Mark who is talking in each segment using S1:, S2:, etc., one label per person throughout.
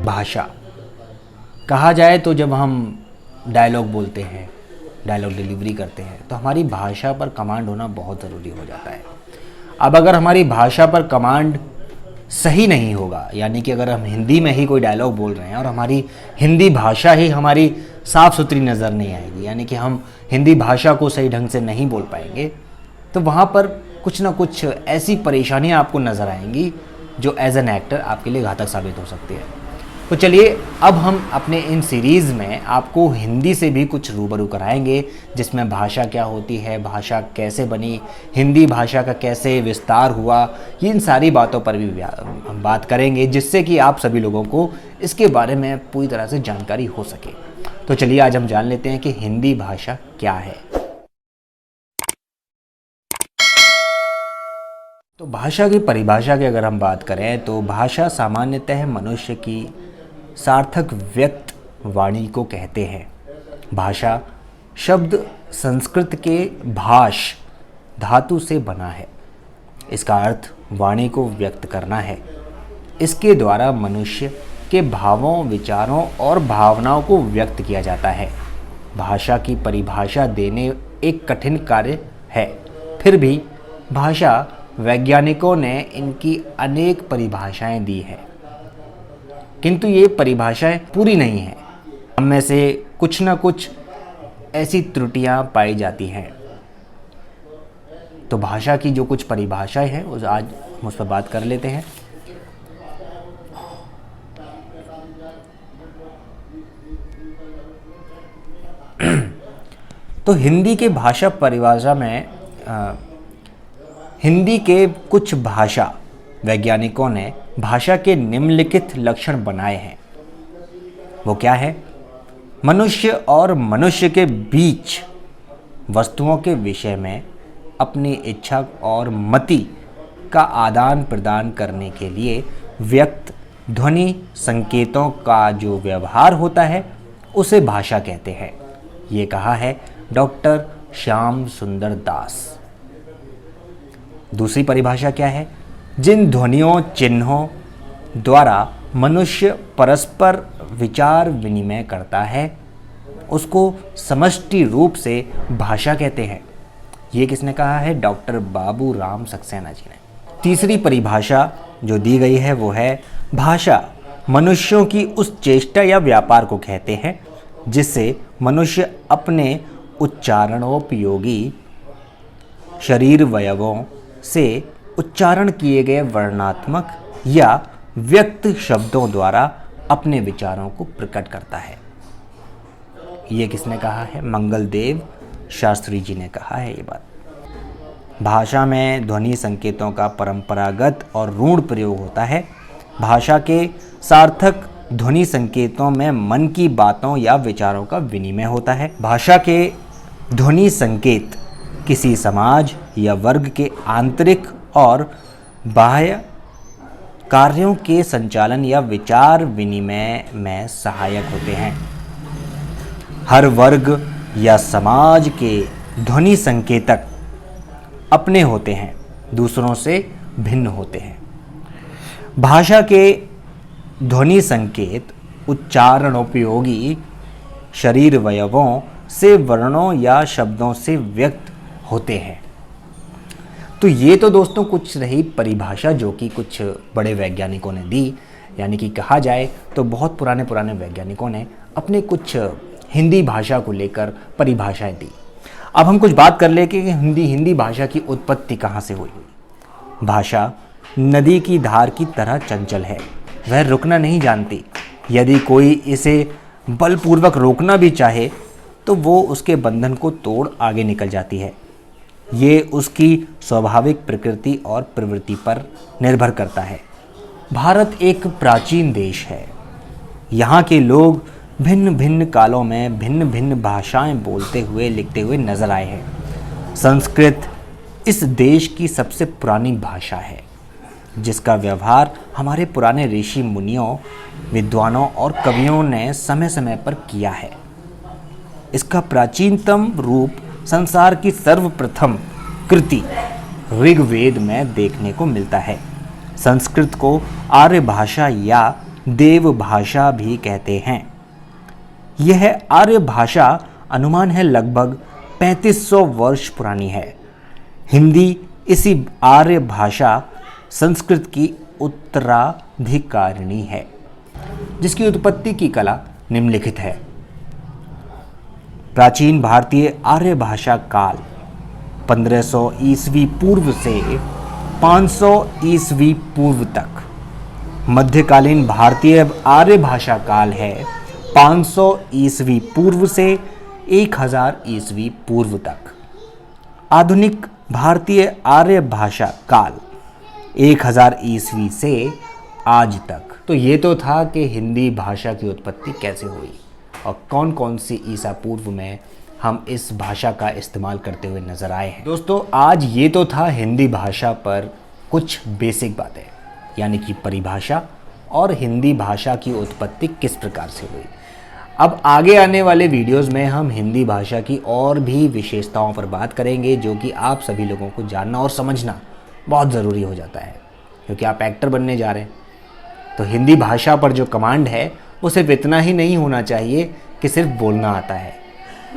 S1: भाषा कहा जाए तो जब हम डायलॉग बोलते हैं, डायलॉग डिलीवरी करते हैं, तो हमारी भाषा पर कमांड होना बहुत ज़रूरी हो जाता है। अब अगर हमारी भाषा पर कमांड सही नहीं होगा, यानी कि अगर हम हिंदी में ही कोई डायलॉग बोल रहे हैं और हमारी हिंदी भाषा ही हमारी साफ़ सुथरी नज़र नहीं आएगी, यानी कि हम हिंदी भाषा को सही ढंग से नहीं बोल पाएंगे, तो वहाँ पर कुछ ना कुछ ऐसी परेशानियाँ आपको नज़र आएंगी जो एज एन एक्टर आपके लिए घातक साबित हो सकती है। तो चलिए अब हम अपने इन सीरीज़ में आपको हिंदी से भी कुछ रूबरू कराएंगे, जिसमें भाषा क्या होती है, भाषा कैसे बनी, हिंदी भाषा का कैसे विस्तार हुआ, इन सारी बातों पर भी हम बात करेंगे, जिससे कि आप सभी लोगों को इसके बारे में पूरी तरह से जानकारी हो सके। तो चलिए आज हम जान लेते हैं कि हिंदी भाषा क्या है। तो भाषा की परिभाषा की अगर हम बात करें तो भाषा सामान्यतः मनुष्य की सार्थक व्यक्त वाणी को कहते हैं। भाषा शब्द संस्कृत के भाष धातु से बना है। इसका अर्थ वाणी को व्यक्त करना है। इसके द्वारा मनुष्य के भावों, विचारों और भावनाओं को व्यक्त किया जाता है। भाषा की परिभाषा देने एक कठिन कार्य है, फिर भी भाषा वैज्ञानिकों ने इनकी अनेक परिभाषाएं दी हैं, किंतु ये परिभाषाएं पूरी नहीं हैं। हम में से कुछ ना कुछ ऐसी त्रुटियां पाई जाती हैं। तो भाषा की जो कुछ परिभाषाएं हैं उस आज हम उस पर बात कर लेते हैं। तो हिंदी के भाषा परिभाषा में हिंदी के कुछ भाषा वैज्ञानिकों ने भाषा के निम्नलिखित लक्षण बनाए हैं। वो क्या है? मनुष्य और मनुष्य के बीच वस्तुओं के विषय में अपनी इच्छा और मति का आदान प्रदान करने के लिए व्यक्त ध्वनि संकेतों का जो व्यवहार होता है उसे भाषा कहते हैं। ये कहा है डॉक्टर श्याम सुंदर दास। दूसरी परिभाषा क्या है? जिन ध्वनियों चिन्हों द्वारा मनुष्य परस्पर विचार विनिमय करता है उसको समष्टि रूप से भाषा कहते हैं। ये किसने कहा है? डॉक्टर बाबू राम सक्सेना जी ने। तीसरी परिभाषा जो दी गई है वो है भाषा मनुष्यों की उस चेष्टा या व्यापार को कहते हैं जिससे मनुष्य अपने उच्चारणोपयोगी शरीर वयवों से उच्चारण किए गए वर्णात्मक या व्यक्त शब्दों द्वारा अपने विचारों को प्रकट करता है। ये किसने कहा है? मंगलदेव शास्त्री जी ने कहा है ये बात। भाषा में ध्वनि संकेतों का परंपरागत और रूढ़ प्रयोग होता है। भाषा के सार्थक ध्वनि संकेतों में मन की बातों या विचारों का विनिमय होता है। भाषा के ध्वनि संकेत किसी समाज या वर्ग के आंतरिक और बाह्य कार्यों के संचालन या विचार विनिमय में सहायक होते हैं। हर वर्ग या समाज के ध्वनि संकेतक अपने होते हैं, दूसरों से भिन्न होते हैं। भाषा के ध्वनि संकेत उच्चारणोपयोगी शरीर वयवों से वर्णों या शब्दों से व्यक्त होते हैं। तो ये तो दोस्तों कुछ रही परिभाषा जो कि कुछ बड़े वैज्ञानिकों ने दी, यानी कि कहा जाए तो बहुत पुराने वैज्ञानिकों ने अपने कुछ हिंदी भाषा को लेकर परिभाषाएं दी। अब हम कुछ बात कर ले कि हिंदी भाषा की उत्पत्ति कहाँ से हुई। भाषा नदी की धार की तरह चंचल है, वह रुकना नहीं जानती। यदि कोई इसे बलपूर्वक रोकना भी चाहे तो वो उसके बंधन को तोड़ आगे निकल जाती है। ये उसकी स्वाभाविक प्रकृति और प्रवृत्ति पर निर्भर करता है। भारत एक प्राचीन देश है। यहाँ के लोग भिन्न भिन्न कालों में भिन्न भिन्न भाषाएं बोलते हुए लिखते हुए नजर आए हैं। संस्कृत इस देश की सबसे पुरानी भाषा है, जिसका व्यवहार हमारे पुराने ऋषि मुनियों, विद्वानों और कवियों ने समय समय पर किया है। इसका प्राचीनतम रूप संसार की सर्वप्रथम कृति ऋग्वेद में देखने को मिलता है। संस्कृत को आर्य भाषा या देव भाषा भी कहते हैं। यह आर्य भाषा अनुमान है लगभग 3500 वर्ष पुरानी है। हिंदी इसी आर्य भाषा संस्कृत की उत्तराधिकारिणी है, जिसकी उत्पत्ति की कला निम्नलिखित है। प्राचीन भारतीय आर्य भाषा काल 1500 ईस्वी पूर्व से 500 ईस्वी पूर्व तक। मध्यकालीन भारतीय आर्य भाषा काल है 500 ईस्वी पूर्व से 1000 ईस्वी पूर्व तक। आधुनिक भारतीय आर्य भाषा काल 1000 ईस्वी से आज तक। तो ये तो था कि हिंदी भाषा की उत्पत्ति कैसे हुई और कौन कौन सी ईसा पूर्व में हम इस भाषा का इस्तेमाल करते हुए नज़र आए हैं। दोस्तों, आज ये तो था हिंदी भाषा पर कुछ बेसिक बातें, यानी कि परिभाषा और हिंदी भाषा की उत्पत्ति किस प्रकार से हुई। अब आगे आने वाले वीडियोस में हम हिंदी भाषा की और भी विशेषताओं पर बात करेंगे, जो कि आप सभी लोगों को जानना और समझना बहुत ज़रूरी हो जाता है, क्योंकि आप एक्टर बनने जा रहे हैं। तो हिंदी भाषा पर जो कमांड है वो सिर्फ इतना ही नहीं होना चाहिए कि सिर्फ बोलना आता है।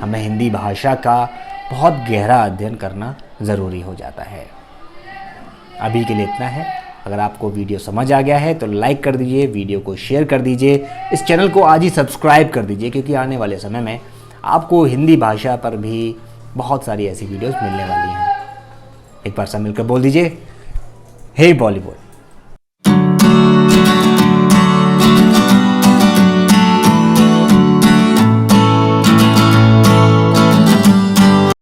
S1: हमें हिंदी भाषा का बहुत गहरा अध्ययन करना ज़रूरी हो जाता है। अभी के लिए इतना है। अगर आपको वीडियो समझ आ गया है तो लाइक कर दीजिए, वीडियो को शेयर कर दीजिए, इस चैनल को आज ही सब्सक्राइब कर दीजिए, क्योंकि आने वाले समय में आपको हिंदी भाषा पर भी बहुत सारी ऐसी वीडियोस मिलने वाली हैं। एक बार सब मिलकर बोल दीजिए, हे बॉलीवुड।